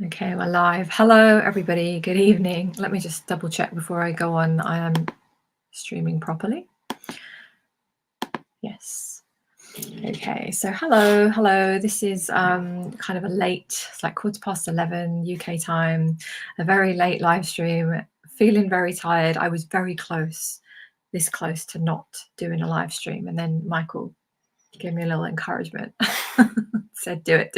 Okay, we're live. Hello, everybody. Good evening. Let me just double check before I go on. I am streaming properly. Yes. Okay, so hello. This is kind of a late, it's like 11:15 UK time, a very late live stream. Feeling very tired. I was very close, this close to not doing a live stream. And then Michael gave me a little encouragement. Said, do it.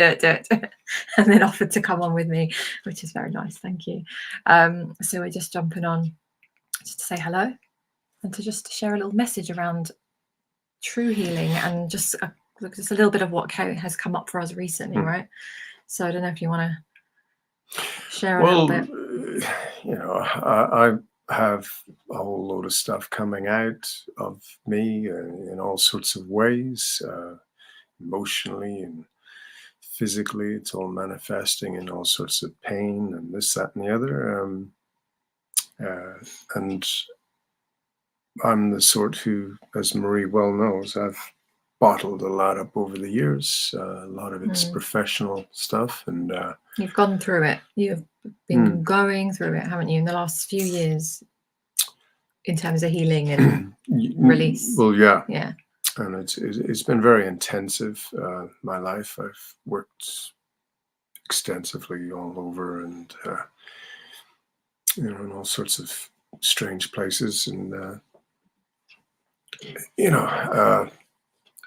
And then offered to come on with me, which is very nice. Thank you. So we're just jumping on just to say hello and to just share a little message around true healing and just a little bit of what has come up for us recently, right? So I don't know if you want to share a little bit. I have a whole load of stuff coming out of me in all sorts of ways, emotionally and physically. It's all manifesting in all sorts of pain and this, that, and the other. And I'm the sort who, as Marie well knows, I've bottled a lot up over the years. A lot of it's professional stuff, and you've gone through it. You've been going through it, haven't you, in the last few years, in terms of healing and release? Well, yeah. And it's been very intensive. My life, I've worked extensively all over, and in all sorts of strange places, and I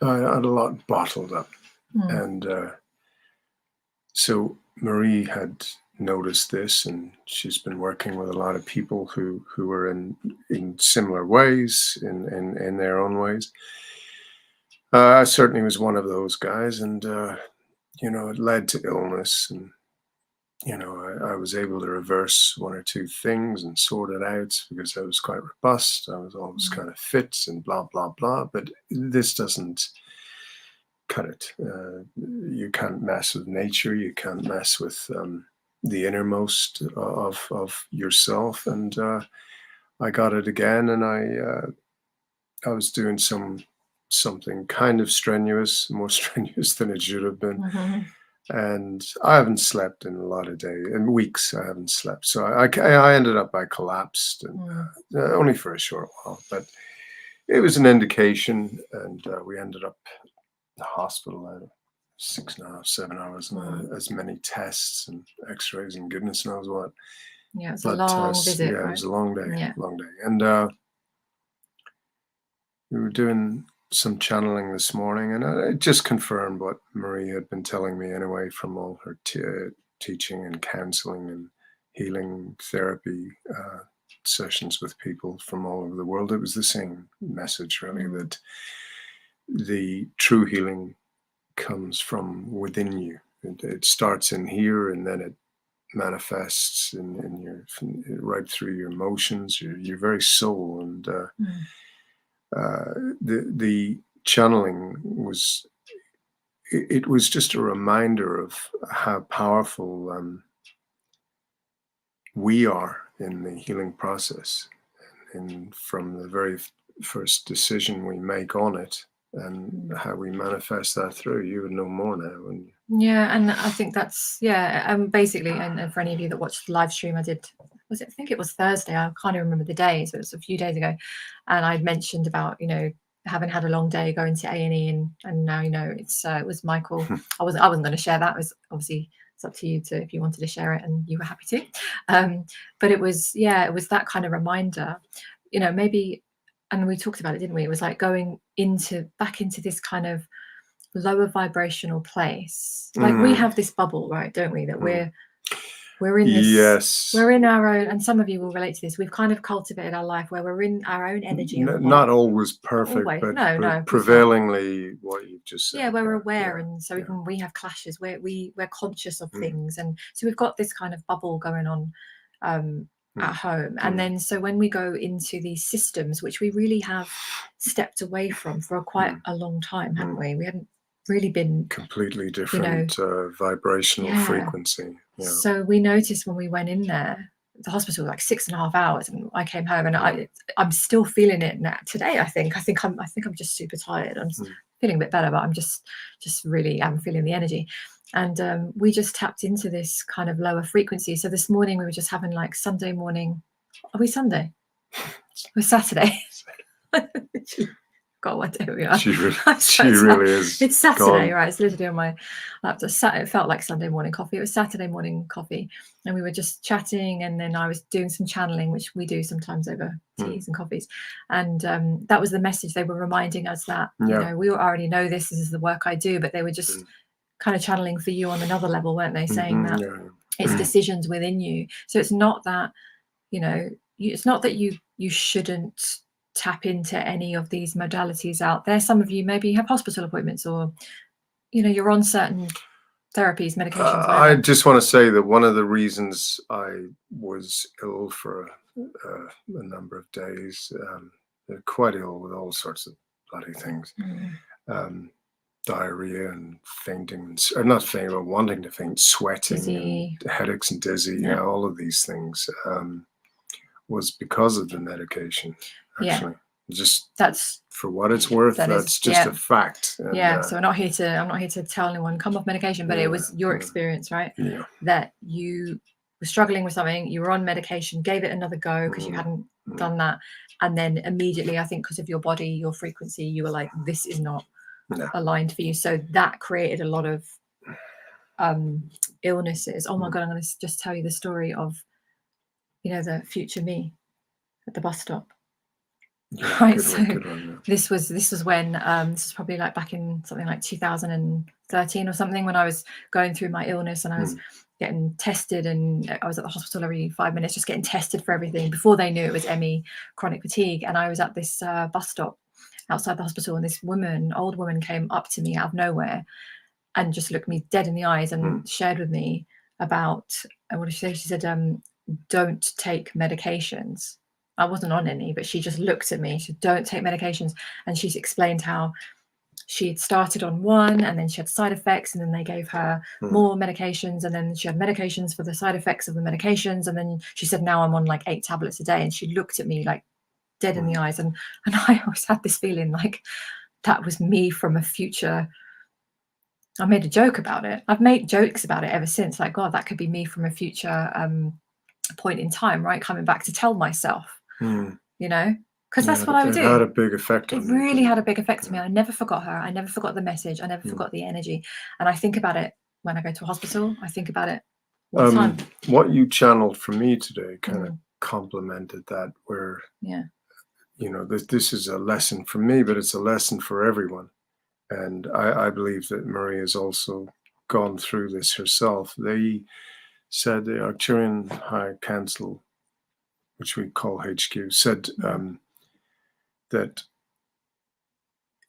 had a lot bottled up, and so Marie had noticed this, and she's been working with a lot of people who were in similar ways, in their own ways. I certainly was one of those guys, and it led to illness, and I was able to reverse one or two things and sort it out because I was quite robust. I was always kind of fit and blah blah blah. But this doesn't cut it. You can't mess with nature. You can't mess with the innermost of yourself. And I got it again, and I was doing something kind of strenuous, more strenuous than it should have been. And I haven't slept in a lot of days, in weeks. I haven't slept, so I ended up, I collapsed, and only for a short while, but it was an indication, and we ended up the hospital at 6.5, 7 hours, and as many tests and X-rays and goodness knows what. Yeah, it's a long visit. Yeah, right? It was a long day, Yeah. and we were doing some channeling this morning, and it just confirmed what Marie had been telling me anyway from all her teaching and counseling and healing therapy sessions with people from all over the world. It was the same message, really, that the true healing comes from within you. It starts in here, and then it manifests in your, right through your emotions, your very soul. And the channeling was, it was just a reminder of how powerful we are in the healing process, and from the very first decision we make on it, and how we manifest that through. You would know more now, wouldn't you? Yeah, and I think that's basically, and for any of you that watched the live stream, I think it was Thursday, I can't even remember the day, so it was a few days ago, and I'd mentioned about having had a long day going to A&E, and now it was Michael. I wasn't going to share that. It was obviously, it's up to you to, if you wanted to share it, and you were happy to, but it was that kind of reminder, maybe, and we talked about it, didn't we? It was like going back into this kind of lower vibrational place. Like we have this bubble, right? Don't we? That we're in this. Yes. We're in our own, and some of you will relate to this. We've kind of cultivated our life where we're in our own energy. Not always perfect, but prevailingly what you've just said. Yeah, where we're aware, and so even we have clashes where we're conscious of things, and so we've got this kind of bubble going on at home. And then so when we go into these systems, which we really have stepped away from for quite a long time, haven't we? We hadn't really been completely different vibrational frequency. Yeah. So we noticed when we went in there, the hospital was like 6.5 hours, and I came home, and I'm still feeling it now today. I think I'm just super tired. I'm feeling a bit better, but I'm just really am feeling the energy. And we just tapped into this kind of lower frequency. So this morning we were just having like Sunday morning. Are we Sunday? We're Saturday. God, what day we are? She really is. It's Saturday, gone. right? It's literally on my laptop. It felt like Sunday morning coffee. It was Saturday morning coffee, and we were just chatting. And then I was doing some channeling, which we do sometimes over teas and coffees. And that was the message. They were reminding us that we already know this is the work I do, but they were just kind of channeling for you on another level, weren't they? Saying that it's decisions within you. So it's not that it's not that you shouldn't tap into any of these modalities out there. Some of you maybe have hospital appointments, or you're on certain therapies, medications, whatever. I just want to say that one of the reasons I was ill for a number of days, quite ill with all sorts of bloody things, diarrhea and fainting, or not fainting, but wanting to faint, sweating, Dizzy. and headaches and dizzy, all of these things was because of the medication. Actually, just that's for what it's worth. That's just a fact. And, so I'm not here to tell anyone come off medication, but it was your experience, right? Yeah. That you were struggling with something, you were on medication, gave it another go because you hadn't done that, and then immediately, I think because of your body, your frequency, you were like, this is not aligned for you. So that created a lot of illnesses. Oh my God, I'm going to just tell you the story of the future me at the bus stop. Right, so this was when this was probably like back in something like 2013 or something, when I was going through my illness and I was getting tested, and I was at the hospital every 5 minutes just getting tested for everything before they knew it was ME, chronic fatigue. And I was at this bus stop outside the hospital, and this old woman came up to me out of nowhere and just looked me dead in the eyes and shared with me about, what did she say? She said, don't take medications. I wasn't on any, but she just looked at me. She said, don't take medications. And she's explained how she had started on one, and then she had side effects, and then they gave her more medications, and then she had medications for the side effects of the medications. And then she said, now I'm on like 8 tablets a day. And she looked at me like dead in the eyes. And I always had this feeling like that was me from a future. I made a joke about it. I've made jokes about it ever since. Like, God, that could be me from a future point in time, right? Coming back to tell myself. Because that's what I would do. It had a big effect on me. It really had a big effect on me. I never forgot her. I never forgot the message. I never forgot the energy. And I think about it when I go to a hospital. I think about it all the time. What you channeled for me today kind of complemented that, where, this is a lesson for me, but it's a lesson for everyone. And I believe that Marie has also gone through this herself. They said the Arcturian High Council, which we call HQ, said that,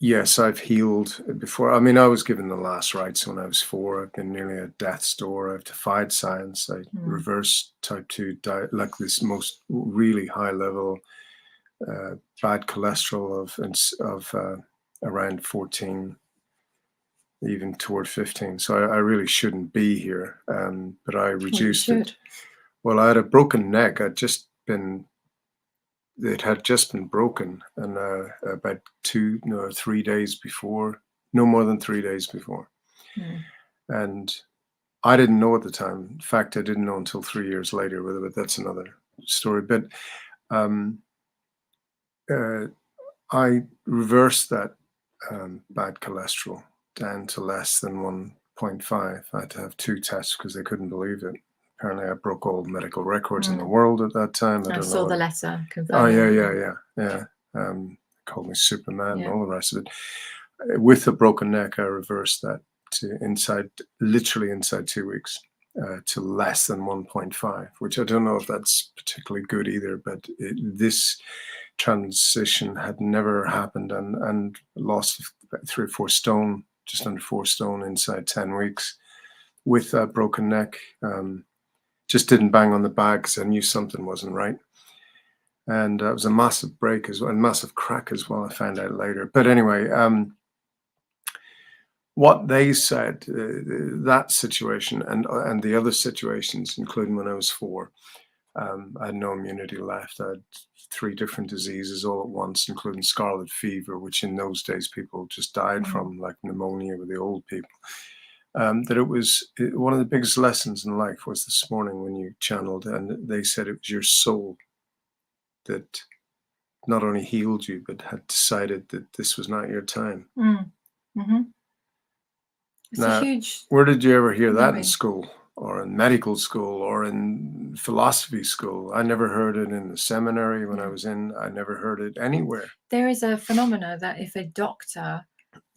yes, I've healed before. I mean, I was given the last rites when I was 4. I've been nearly at death's door. I've defied science. I reversed type 2 diet, like this most really high level bad cholesterol of around 14, even toward 15. So I really shouldn't be here. But I reduced it. Well, I had a broken neck. It had just been broken, and about 3 days before, no more than 3 days before. And I didn't know at the time. In fact, I didn't know until 3 years later, but that's another story. But I reversed that bad cholesterol down to less than 1.5. I had to have 2 tests because they couldn't believe it. Apparently, I broke all medical records in the world at that time. I saw the letter confirming. Oh, yeah. Called me Superman and all the rest of it. With a broken neck, I reversed that to literally inside 2 weeks, to less than 1.5, which I don't know if that's particularly good either. But this transition had never happened, and lost about 3 or 4 stone, just under 4 stone inside 10 weeks with that broken neck. Just didn't bang on the bag because I knew something wasn't right. And it was a massive break as well, and massive crack as well, I found out later. But anyway, what they said, that situation and the other situations, including when I was 4, I had no immunity left. I had 3 different diseases all at once, including scarlet fever, which in those days people just died from, like pneumonia with the old people. That one of the biggest lessons in life was this morning when you channeled, and they said it was your soul that not only healed you, but had decided that this was not your time. It's Now, a huge. where did you ever hear that in knowing. school, or in medical school, or in philosophy school? I never heard it in the seminary when I was in. I never heard it anywhere. There is a phenomena that if a doctor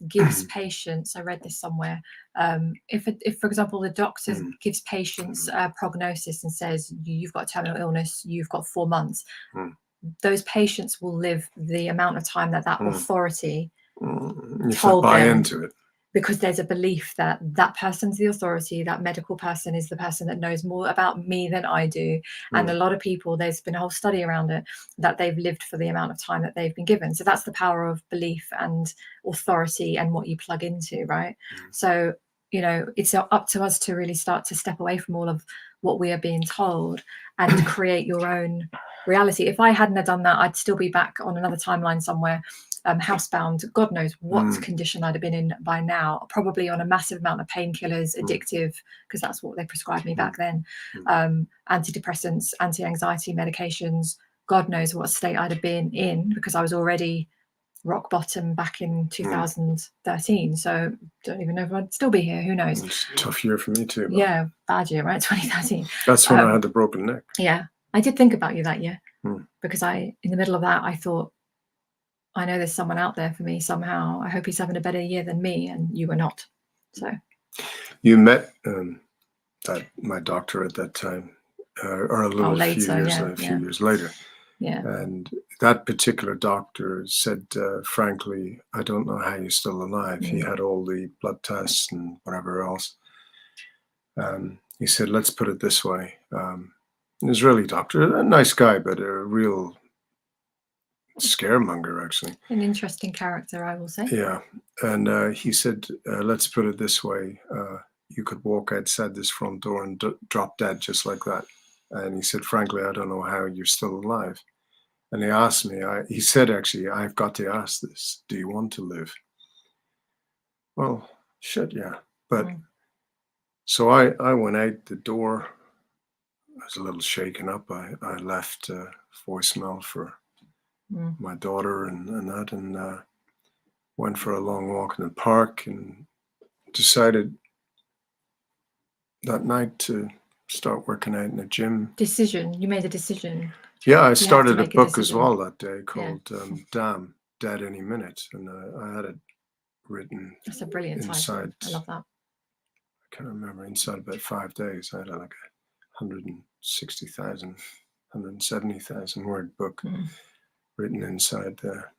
gives patients, I read this somewhere, if for example the doctor gives patients a prognosis and says you've got a terminal illness, you've got 4 months, those patients will live the amount of time that authority told buy them, into it, because there's a belief that that person's the authority, that medical person is the person that knows more about me than I do. And a lot of people, there's been a whole study around it, that they've lived for the amount of time that they've been given. So that's the power of belief and authority and what you plug into, right? So, you know, it's up to us to really start to step away from all of what we are being told and create your own reality. If I hadn't have done that, I'd still be back on another timeline somewhere, housebound, God knows what condition I'd have been in by now, probably on a massive amount of painkillers, addictive, because that's what they prescribed me back then, antidepressants, anti-anxiety medications. God knows what state I'd have been in, because I was already rock bottom back in 2013. So don't even know if I'd still be here. Who knows? It's a tough year for me too. Yeah, bad year, right? 2013. That's when I had the broken neck. Yeah, I did think about you that year, because in the middle of that, I thought, I know there's someone out there for me somehow. I hope he's having a better year than me, and you were not. So you met my doctor at that time, or a little few years later. Yeah. And that particular doctor said, frankly, I don't know how you're still alive. He had all the blood tests and whatever else. He said, let's put it this way. An Israeli doctor, a nice guy, but a real scaremonger, actually. An interesting character, I will say. Yeah. And he said, let's put it this way. You could walk outside this front door and drop dead just like that. And he said, frankly, I don't know how you're still alive. And he asked me, he said, actually, I've got to ask this. Do you want to live? Well, shit, yeah. But so I went out the door. I was a little shaken up. I left voicemail for my daughter and that, and went for a long walk in the park, and decided that night to start working out in the gym. You made a decision. Yeah, I started a book as well that day called Damn, Dead Any Minute, and I had it written. That's a brilliant title. I love that. I can't remember, inside about 5 days. I had like a 160,000, 170,000 word book written inside there.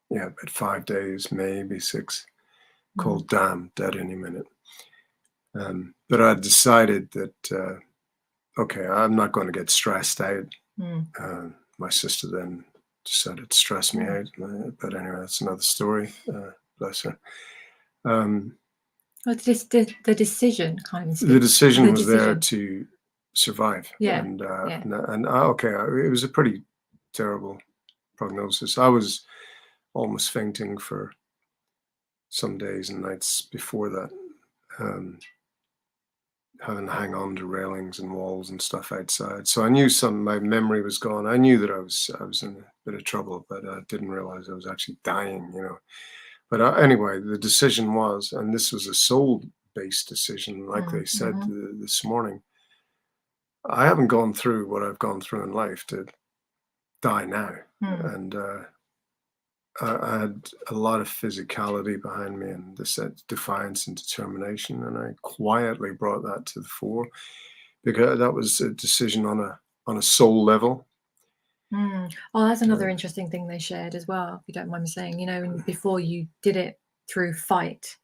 Yeah, about 5 days, maybe 6, called Damn, Dead Any Minute. But I decided that, okay, I'm not going to get stressed out. My sister then decided to stress me out. But anyway, that's another story. Bless her. Well, the decision kind of. The decision was there to survive. Yeah. And okay, it was a pretty terrible prognosis. I was almost fainting for some days and nights before that, having to hang on to railings and walls and stuff outside. So I knew my memory was gone. I knew that I was in a bit of trouble, but I didn't realize I was actually dying, you know. But anyway, the decision was, and this was a soul-based decision, like they said this morning, I haven't gone through what I've gone through in life to die now. And I had a lot of physicality behind me and this defiance and determination, and I quietly brought that to the fore, because that was a decision on a soul level. Oh, that's another interesting thing they shared as well, if you don't mind me saying. You know, before you did it through fight,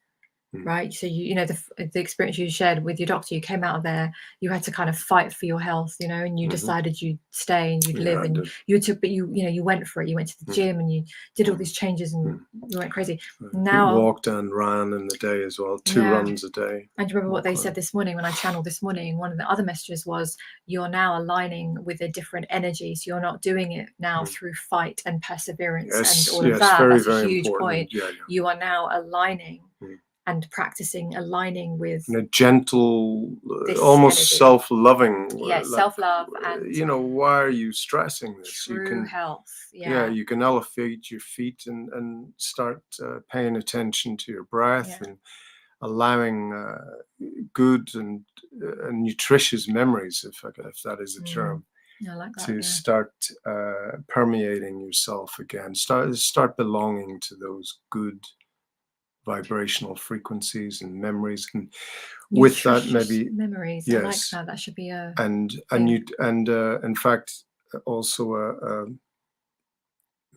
right? So the experience you shared with your doctor, you came out of there, you had to kind of fight for your health, and you decided you'd stay and you'd live, and you took, but you went for it. You went to the gym and you did all these changes and you went crazy. Now walked and ran in the day as well, 2 runs a day. And do you remember what they said this morning when I channeled this morning? One of the other messages was, you're now aligning with a different energy. So you're not doing it now through fight and perseverance and all of that. That's a huge point. You are now aligning and practicing aligning with a gentle, almost energy. Self-loving. Self-love and why are you stressing this? True health. You can elevate your feet and start paying attention to your breath and allowing good and nutritious memories, if that is a term, I like that, to start permeating yourself again. Start belonging to those good vibrational frequencies and memories, and with that maybe memories. I like that. That should be a in fact also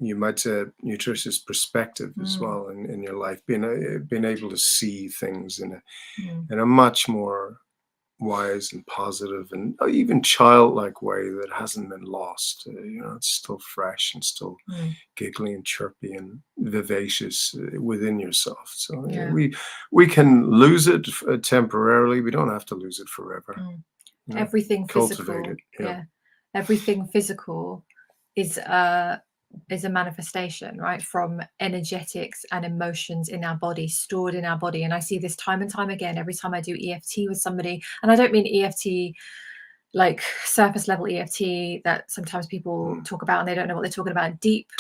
you might say nutritious perspective as well in your life, being able to see things in a much more wise and positive and even childlike way that hasn't been lost. It's still fresh and still giggly and chirpy and vivacious within yourself. So we can lose it temporarily. We don't have to lose it forever. Everything physical, everything physical is a manifestation, right, from energetics and emotions in our body, stored in our body. And I see this time and time again every time I do EFT with somebody. And I don't mean EFT like surface level EFT that sometimes people talk about and they don't know what they're talking about. Deep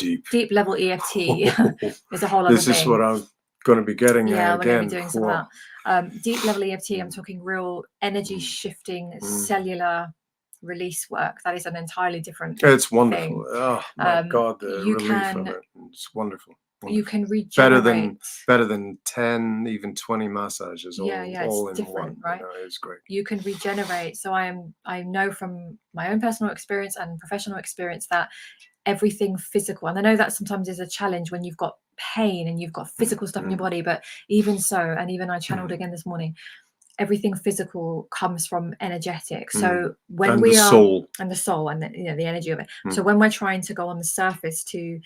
level EFT is a whole other thing. This is what I'm going to be getting we're again. going to be doing some of that. Deep level EFT, I'm talking real energy shifting cellular release work. That is an entirely different It's wonderful thing. Oh my God, the relief of it, it's wonderful. You can regenerate better than 10, even 20 massages all it's in different, one, right? It's great. You can regenerate. So I know from my own personal experience and professional experience that everything physical, and I know that sometimes is a challenge when you've got pain and you've got physical stuff in your body, but even so, and even I channeled again this morning, everything physical comes from energetic. So when and we the are soul. And the soul and the energy of it. So when we're trying to go on the surface to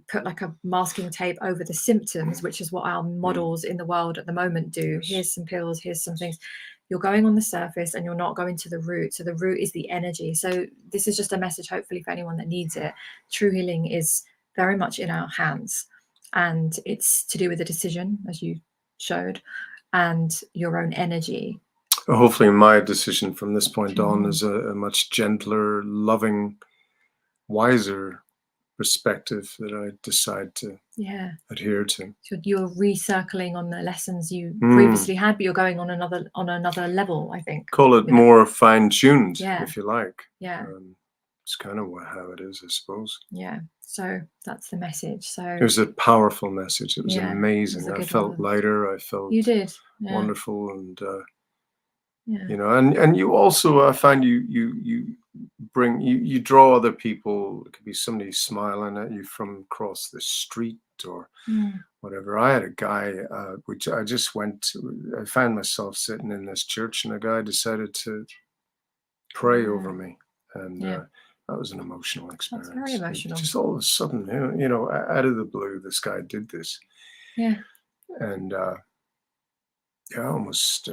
put like a masking tape over the symptoms, which is what our models in the world at the moment do. Here's some pills, here's some things. You're going on the surface and you're not going to the root. So the root is the energy. So this is just a message, hopefully, for anyone that needs it. True healing is very much in our hands, and it's to do with a decision, as you showed, and your own energy. Hopefully my decision from this point on is a much gentler, loving, wiser perspective that I decide to adhere to. So you're recircling on the lessons you previously had, but you're going on another level, I think. Call it more fine-tuned, if you like. Yeah. It's kind of how it is, I suppose. Yeah. So that's the message. So it was a powerful message. It was amazing. I felt lighter. I felt wonderful, and and you also find you bring you draw other people. It could be somebody smiling at you from across the street or whatever. I had a guy which I just went to. I found myself sitting in this church, and a guy decided to pray over me, and that was an emotional experience. That's very emotional. Just all of a sudden, out of the blue, this guy did this. Yeah. And I almost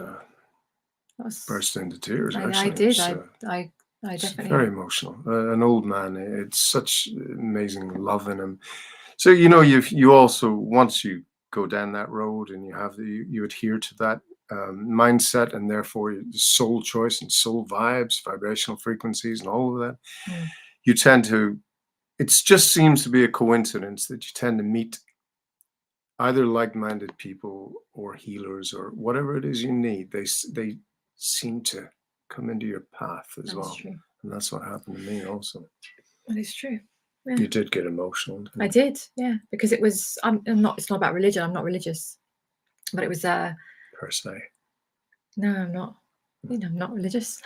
burst into tears. Actually, I did. I definitely. Very emotional. An old man. It's such amazing love in him. So you also, once you go down that road and you have you adhere to that mindset, and therefore soul choice and soul vibes, vibrational frequencies, and all of that, you tend to. It just seems to be a coincidence that you tend to meet either like-minded people or healers or whatever it is you need. They seem to come into your path as well. True. And that's what happened to me also. That is true. Yeah. You did get emotional. I did, because it was. I'm not. It's not about religion. I'm not religious, but it was. Per se. No, I'm not. I'm not religious.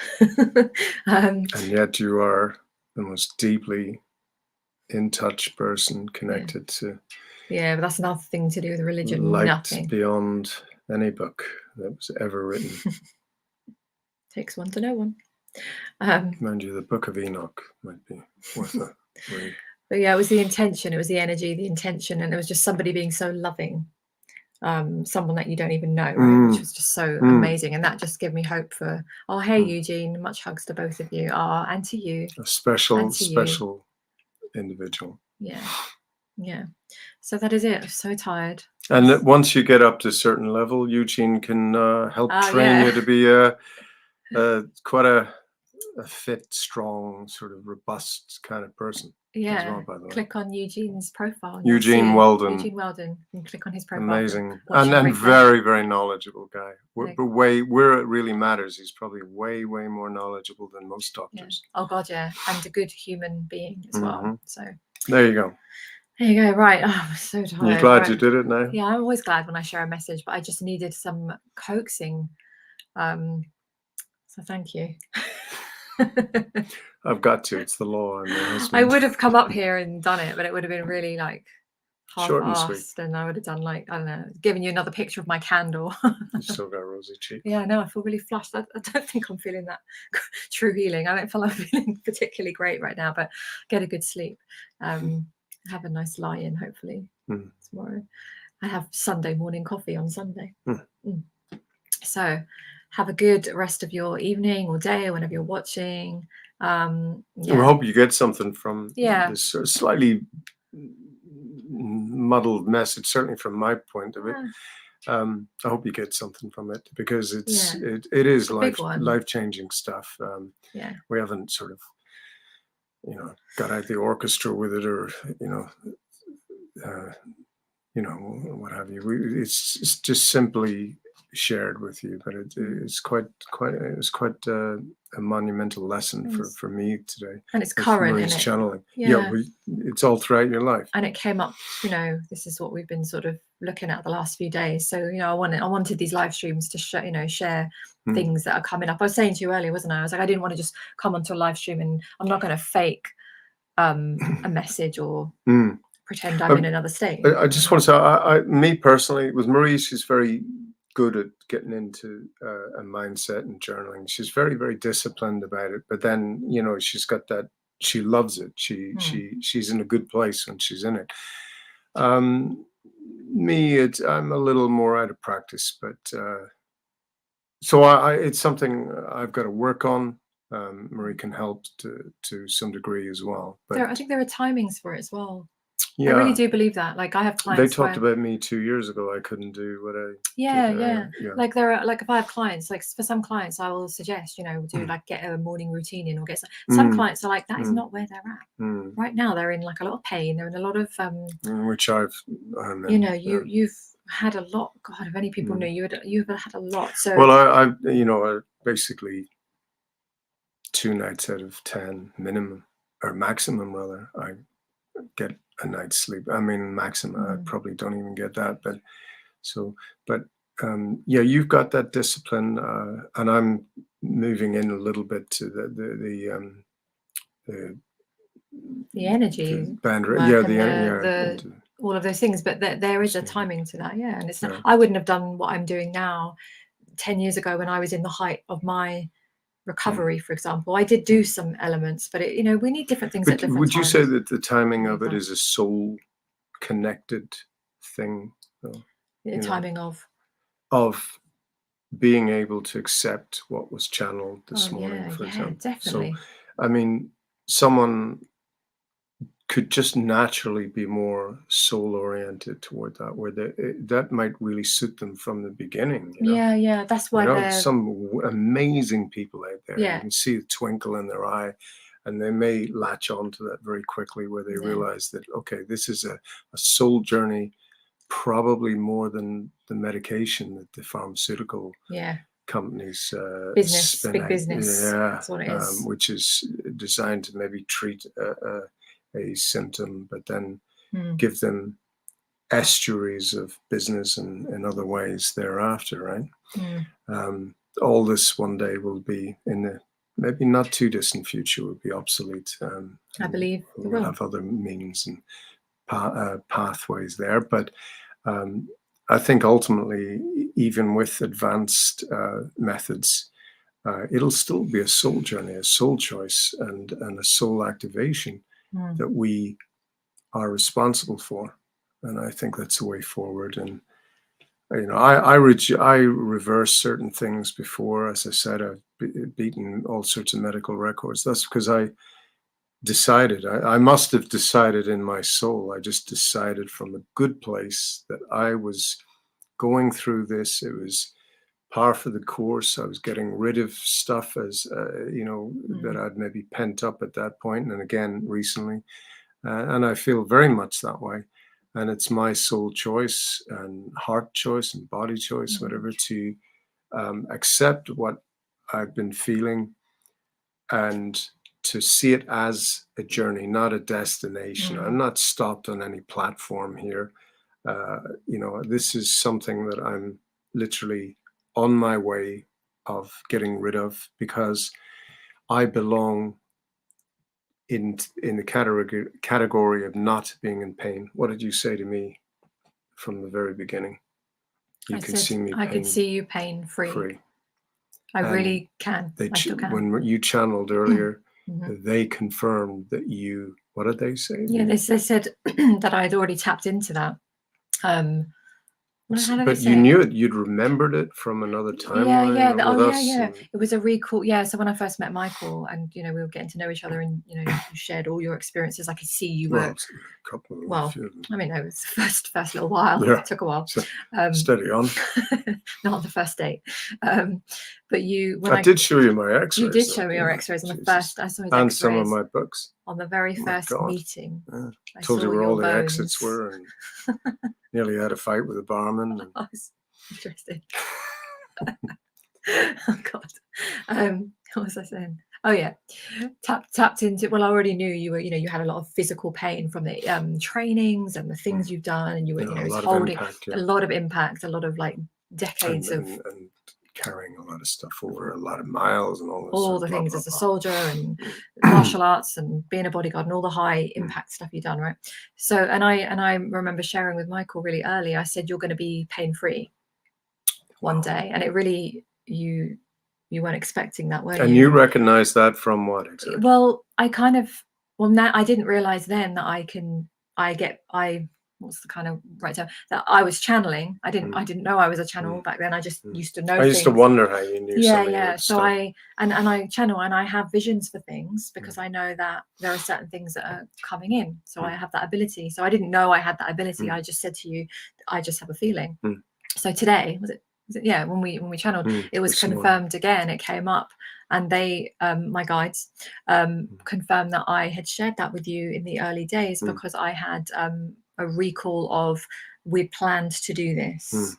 And yet you are the most deeply in touch person connected to. Yeah, but that's nothing to do with religion. Light nothing beyond any book that was ever written. Takes one to know one. Mind you, the Book of Enoch might be worth a read. But yeah, it was the intention, it was the energy, the intention, and it was just somebody being so loving. Someone that you don't even know, right? Which was just so amazing, and that just gave me hope for. Oh, hey, Eugene, much hugs to both of you. And to you, a special you. Individual. Yeah. So that is it. I'm so tired. And once you get up to a certain level, Eugene can help train you to be quite a fit, strong, sort of robust kind of person. Yeah. As well, by the way. Click on Eugene's profile. Eugene Weldon. Eugene Weldon. You can click on his profile. Amazing. And very, very knowledgeable guy. But where it really matters, he's probably way, way more knowledgeable than most doctors. Yeah. Oh God, yeah. And a good human being as well. So there you go. There you go. Right. Oh, I'm so tired. You're glad you did it now? Yeah, I'm always glad when I share a message, but I just needed some coaxing. So thank you. I've got to. It's the law. I would have come up here and done it, but it would have been really like short and sweet. And I would have done like, I don't know, giving you another picture of my candle. You still got rosy cheeks. Yeah, I know. I feel really flushed. I don't think I'm feeling that true healing. I don't feel I'm feeling particularly great right now, but get a good sleep. Have a nice lie-in, hopefully, tomorrow. I have Sunday morning coffee on Sunday. So have a good rest of your evening or day, whenever you're watching. We hope you get something from this sort of slightly muddled message, certainly from my point of it. I hope you get something from it, because it is life-changing stuff. We haven't sort of got out the orchestra with it, or what have you. It's just simply shared with you, but it's quite a monumental lesson for me today. And it's current, Marie's channeling. It's all throughout your life. And it came up, this is what we've been sort of looking at the last few days. So I wanted these live streams to share things that are coming up. I was saying to you earlier, wasn't I? I was like, I didn't want to just come onto a live stream and I'm not going to fake a message or pretend I'm in another state. I just want to say, me personally, with Marie, she's very good at getting into a mindset and journaling. She's very, very disciplined about it. But then, she's got that. She loves it. She's in a good place when she's in it. Me, I'm a little more out of practice, but so it's something I've got to work on. Marie can help to some degree as well. But I think there are timings for it as well. Yeah, I really do believe that. Like, I have clients. They talked about me 2 years ago. I couldn't do what I. Yeah. Like, there are, like, if I have clients, like for some clients, I will suggest, do like get a morning routine in, or get some clients are like, that is not where they're at right now. They're in like a lot of pain. They're in a lot of which I've. You've had a lot. God, if any people knew you've had a lot. So I basically 2 nights out of 10 minimum, or maximum rather, I get a night's sleep. I mean, maximum. I probably don't even get that, but you've got that discipline, and I'm moving in a little bit to the energy, all of those things. But there is a timing to that, and it's not, I wouldn't have done what I'm doing now 10 years ago when I was in the height of my recovery, for example. I did do some elements, but we need different things at different times. Would you say that the timing of it is a soul connected thing? The timing of being able to accept what was channeled this morning, for example. Definitely. So, I mean, someone could just naturally be more soul oriented toward that, where that might really suit them from the beginning. That's why there's some amazing people out there. You can see the twinkle in their eye, and they may latch on to that very quickly, where they realize that, okay, this is a soul journey, probably more than the medication that the pharmaceutical companies big business. That's what it is. Which is designed to maybe treat a symptom, but then give them estuaries of business and other ways thereafter, right? All this one day will be, in the maybe not too distant future, will be obsolete. I believe we'll have other means and pathways there, but I think ultimately, even with advanced methods, it'll still be a soul journey, a soul choice, and a soul activation that we are responsible for. And I think that's the way forward. And I reverse certain things before. As I said, I've beaten all sorts of medical records. That's because I decided. I must have decided in my soul. I just decided from a good place that I was going through this. It was par for the course. I was getting rid of stuff as that I'd maybe pent up at that point, and again recently, and I feel very much that way. And it's my soul choice and heart choice and body choice, whatever, to accept what I've been feeling and to see it as a journey, not a destination. I'm not stopped on any platform here. This is something that I'm literally on my way of getting rid of, because I belong in the category of not being in pain. What did you say to me from the very beginning? I said I could see you pain free. I really can. I still can. When you channeled earlier, they confirmed that you. What did they say? Yeah, they said that I'd already tapped into that. But you knew it. You'd remembered it from another timeline. Yeah. It was a recall. Yeah. So when I first met Michael, and we were getting to know each other, and you shared all your experices, I could see you were. I mean, it was the first little while. Yeah. It took a while. Steady on. Not on the first date. But I did show you my X-rays. You did show me your X-rays on the first. I saw his and X-rays some of my books on the very first meeting. Yeah. I told you where all the exits were, and nearly had a fight with a barman. And... Oh, that's interesting. Oh God. What was I saying? Oh yeah, tapped into. Well, I already knew you were. You had a lot of physical pain from the trainings and the things you've done, and you were, holding a lot of impact, a lot of like decades and carrying a lot of stuff over a lot of miles and all the things as a soldier and martial arts and being a bodyguard and all the high impact stuff you've done, right? So, and I remember sharing with Michael really early. I said you're going to be pain free one day, and it really you weren't expecting that, were you? And you recognized that from what exactly? Well, now I didn't realize then that what's the kind of right term, that I was channeling. I didn't know I was a channel back then. I just used to know. I used to wonder how you knew. Yeah. So I channel, and I have visions for things because I know that there are certain things that are coming in. So I have that ability. So I didn't know I had that ability. I just said to you, I just have a feeling. So today was it yeah, when we channeled, it was confirmed again. It came up, and they my guides confirmed that I had shared that with you in the early days because I had a recall of we'd planned to do this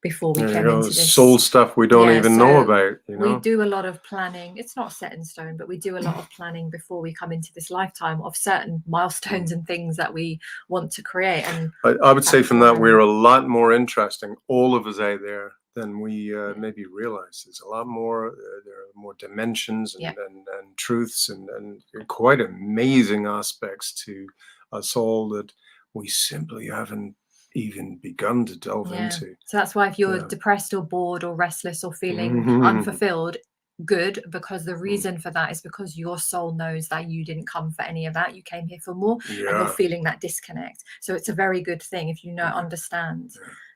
before we came into this soul stuff we don't even know about. We do a lot of planning. It's not set in stone, but we do a lot of planning before we come into this lifetime of certain milestones and things that we want to create. And I would say from that we're a lot more interesting, all of us out there, than we maybe realize. There's a lot more. There are more dimensions and truths and quite amazing aspects to us all that we simply haven't even begun to delve into. So that's why if you're depressed or bored or restless or feeling unfulfilled, good, because the reason for that is because your soul knows that you didn't come for any of that. You came here for more, and you're feeling that disconnect. So it's a very good thing if you understand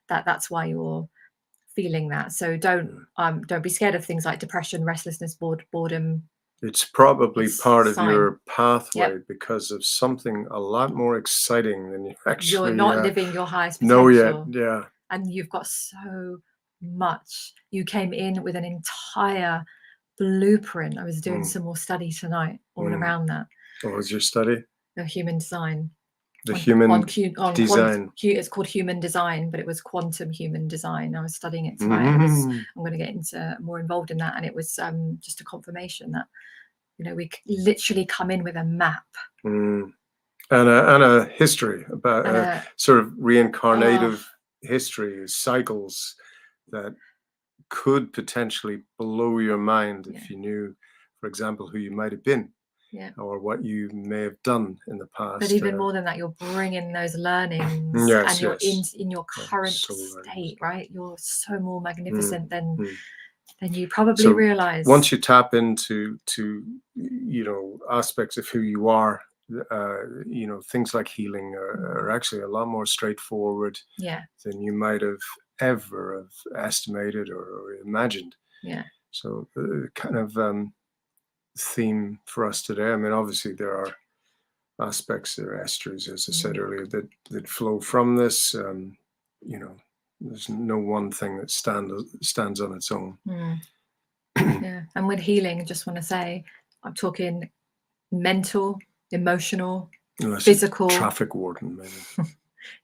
that that's why you're feeling that. So don't be scared of things like depression, restlessness, boredom. It's probably part of your pathway because of something a lot more exciting than you actually. You're not living your highest potential. No, yet, and you've got so much. You came in with an entire blueprint. I was doing some more study tonight all around that. What was your study? The human design. The human design. It's called human design, but it was quantum human design. I was studying it tonight. I'm going to get into more involved in that, and it was just a confirmation that we literally come in with a map and a history about sort of reincarnative history, cycles that could potentially blow your mind if you knew, for example, who you might have been Yeah. or what you may have done in the past. But even more than that, you're bringing those learnings, Yes, and you're yes. in your current soul learnings. state, right? You're so more magnificent than you So probably realize. once you tap into aspects of who you are, things like healing are actually a lot more straightforward than you might have ever have estimated or imagined. Yeah. So kind of theme for us today. I mean, obviously there are aspects or esters, as I said earlier, that flow from this. There's no one thing that stands on its own. Yeah. And with healing, I just want to say, I'm talking mental, emotional, physical. Traffic warden, maybe.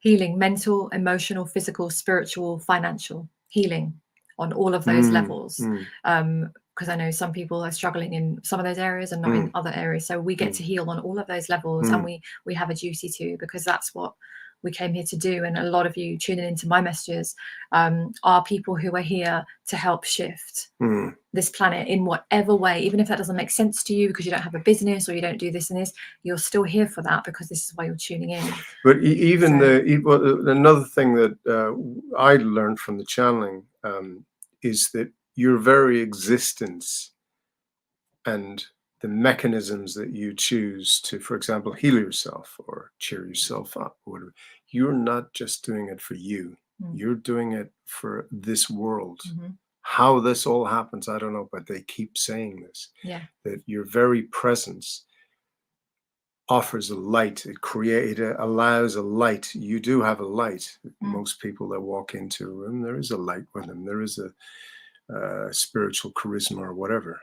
Healing, mental, emotional, physical, spiritual, financial healing on all of those levels. Because I know some people are struggling in some of those areas and not in other areas. So we get to heal on all of those levels, and we have a duty to, because that's what we came here to do. And a lot of you tuning into my messages are people who are here to help shift this planet in whatever way, even if that doesn't make sense to you because you don't have a business or you don't do this and this, you're still here for that, because this is why you're tuning in. But another thing that I learned from the channeling is that your very existence and the mechanisms that you choose to, for example, heal yourself or cheer yourself up or whatever, you're not just doing it for you. You're doing it for this world. How this all happens, I don't know, but they keep saying this. Yeah. That your very presence offers a light. It allows a light. You do have a light. Most people that walk into a room, there is a light with them. There is a spiritual charisma or whatever.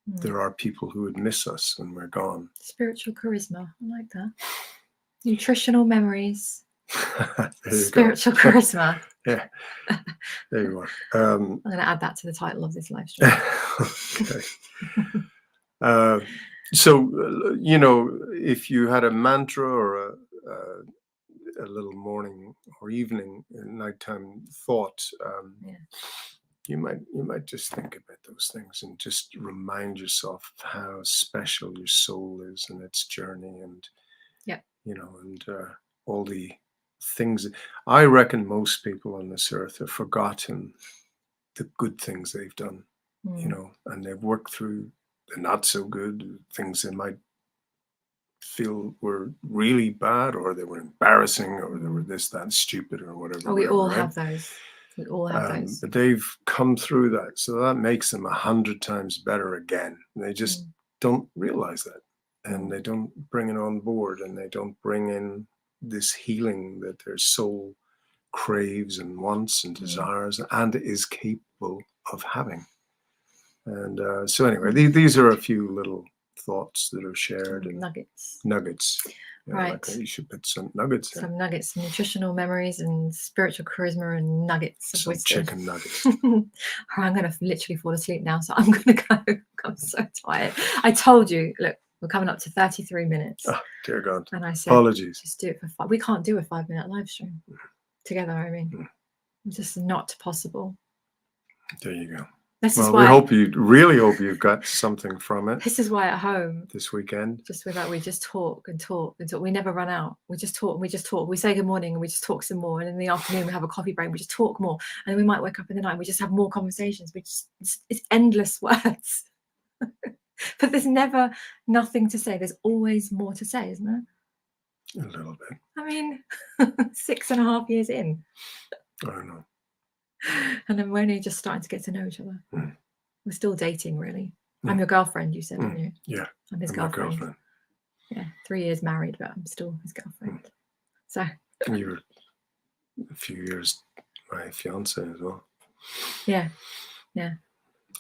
There are people who would miss us when we're gone. Spiritual charisma. I like that. Nutritional memories. Spiritual charisma. Yeah. There you are. I'm going to add that to the title of this live stream. Okay. So, if you had a mantra or a little morning or evening, nighttime thought, you might just think about those things and just remind yourself how special your soul is and its journey, and all the things. I reckon most people on this earth have forgotten the good things they've done, and they've worked through the not so good things they might feel were really bad, or they were embarrassing, or they were this, that, stupid, or whatever. We all have those. We all have those. But they've come through that, so that makes them 100 times better again. And they just don't realize that, and they don't bring it on board, and they don't bring in this healing that their soul craves and wants and desires and is capable of having. And so anyway, these are a few little thoughts that are shared, and nuggets. Right. Like you should put some nuggets in. Some nuggets, nutritional memories and spiritual charisma and nuggets of wisdom. Chicken nuggets. I'm going to literally fall asleep now, so I'm going to go. I'm so tired. I told you, look, we're coming up to 33 minutes. Oh, dear God. And I said, apologies. Just do it for 5. We can't do a 5-minute live stream together, I mean. It's just not possible. There you go. Well, we really hope you've got something from it. This is why at home this weekend, just without, we just talk and talk and talk. We never run out. We just talk and we just talk. We say good morning and we just talk some more. And in the afternoon we have a coffee break. We just talk more. And then we might wake up in the night and we just have more conversations. It's endless words. But there's never nothing to say. There's always more to say, isn't there? A little bit. I mean, 6.5 years in. I don't know. And then we're only just starting to get to know each other. We're still dating, really. I'm your girlfriend, you said, aren't you? Yeah. I'm his girlfriend. Yeah, 3 years married, but I'm still his girlfriend. So you're a few years my fiance as well. Yeah.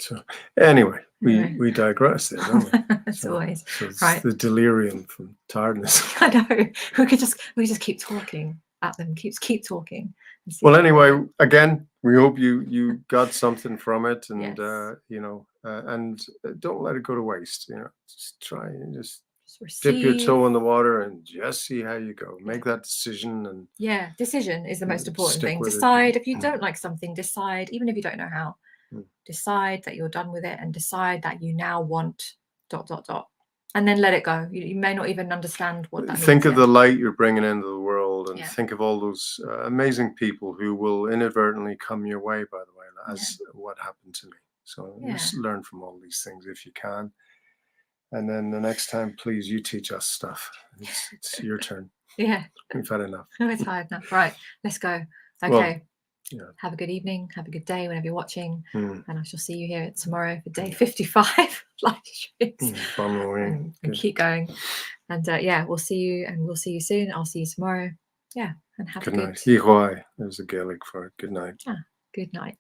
So anyway, we digress there, don't we? As always. So it's right. The delirium from tiredness. I know. We just keep talking at them. Keep talking. Well, anyway, again, we hope you got something from it, and and don't let it go to waste. Just try and just dip your toe in the water and just see how you go. Make that decision, and decision is the most important thing. Decide if you don't like something. Decide, even if you don't know how. Decide that you're done with it, and decide that you now want ... and then let it go. You may not even understand what that Think means of yet. the light you're bringing into the world, and Yeah. think of all those amazing people who will inadvertently come your way, by the way, as what happened to me. So just learn from all these things if you can. And then the next time, please, you teach us stuff. It's your turn. Yeah. We've had enough. We're tired now. Right, let's go. Okay. Well, yeah. Have a good evening. Have a good day whenever you're watching. Mm. And I shall see you here tomorrow for day 55 live streams. And keep going. And yeah, we'll see you, and we'll see you soon. I'll see you tomorrow. Yeah, and have Good a good night. Ihoai. There's a Gaelic for it. Good night. good night.